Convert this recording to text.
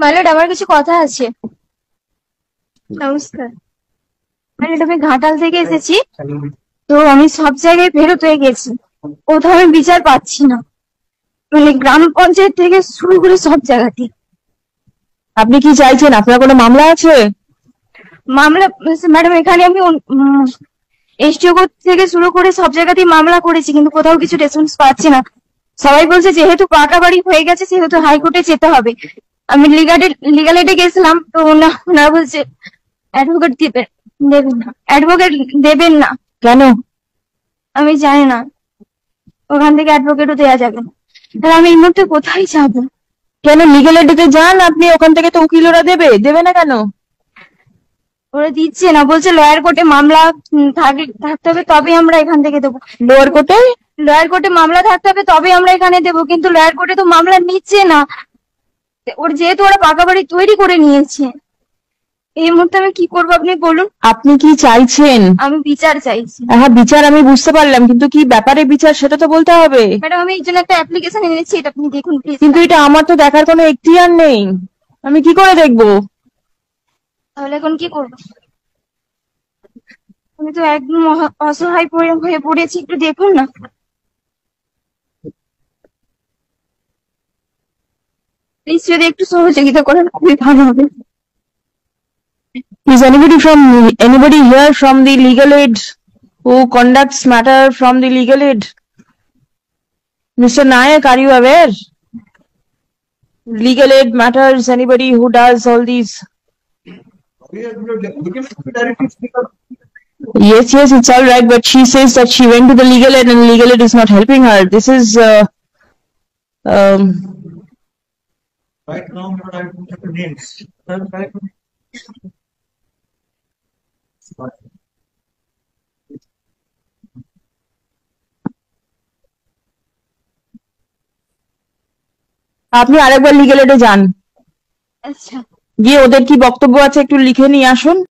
My lord, আমার কিছু কথা আছে। নমস্কার মাইলট, আমি ঘাটাল থেকে এসেছি। তো আমি সব জায়গায় ফেরত হয়ে গেছি, কোথাও আমি বিচার পাচ্ছি না। মানে গ্রাম পঞ্চায়েত থেকে শুরু করে সব জায়গাতে আপনি কি চাইছেন? আপনার কোনো মামলা আছে? মামলা। ম্যাডাম, এখানে আমি এসডিও থেকে শুরু করে সব জায়গাতেই মামলা করেছি, কিন্তু কোথাও কিছু রেসপন্স পাচ্ছি না। সবাই বলছে যেহেতু পাকা বাড়ি হয়ে গেছে সেহেতু হাইকোর্টে যেতে হবে। আমি লিগাল এডে গেছিলাম, তো ওনারা বলছে অ্যাডভোকেট দেবেন না, অ্যাডভোকেট দেবেন না। কেন? আমি জানি না, ওখান থেকে অ্যাডভোকেটও দেওয়া যাবে না। তাহলে আমি এই মুহূর্তে কোথায় যাব? কেন লিগেল এডে যান আপনি, ওখান থেকে তো উকিল ওরা দেবে না কেন? ওরা দিচ্ছে না, বলছে লয়ার কোর্টে মামলা থাকতে হবে তবে আমরা এখান থেকে দেবো। লোয়ার কোর্টে? লয়ার কোর্টে মামলা থাকতে হবে তবে আমরা এখানে দেবো, কিন্তু লয়ার কোর্টে তো মামলা নিচ্ছে না। ওর যেহেতু ওরা পাকা বাড়ি তৈরি করে নিয়েছে, এই মুহূর্তে আমি কি করবো আপনি বলুন। আপনি কি চাইছেন? আমি বিচার চাইছি। হ্যাঁ, বিচার আমি বুঝতে পারলাম, কিন্তু কি ব্যাপারে বিচার সেটা তো বলতে হবে। ম্যাডাম, আমি এই জন্য একটা অ্যাপ্লিকেশন এনেছি, এটা আপনি দেখুন প্লিজ। কিন্তু এটা আমার তো দেখার কোনো এখতিয়ার নেই, আমি কি করে দেখবো? তাহলে এখন কি করবো? আমি তো একদম অসহায় হয়ে পড়েছি, একটু দেখুন না প্লিজ। যদি একটু সহযোগিতা করেন খুবই ভালো হবে। Is anybody here from the legal aid who conducts matter from the legal aid? Mr. Nayak, are you aware? Legal aid matters, anybody who does all these? Yes, it's all right, but she says that she went to the legal aid and legal aid is not helping her. This is um, Right now, I don't have the names. আপনি আরেকবার legal এডে যান, আচ্ছা। গিয়ে ওদের কি বক্তব্য আছে একটু লিখে নিয়ে আসুন।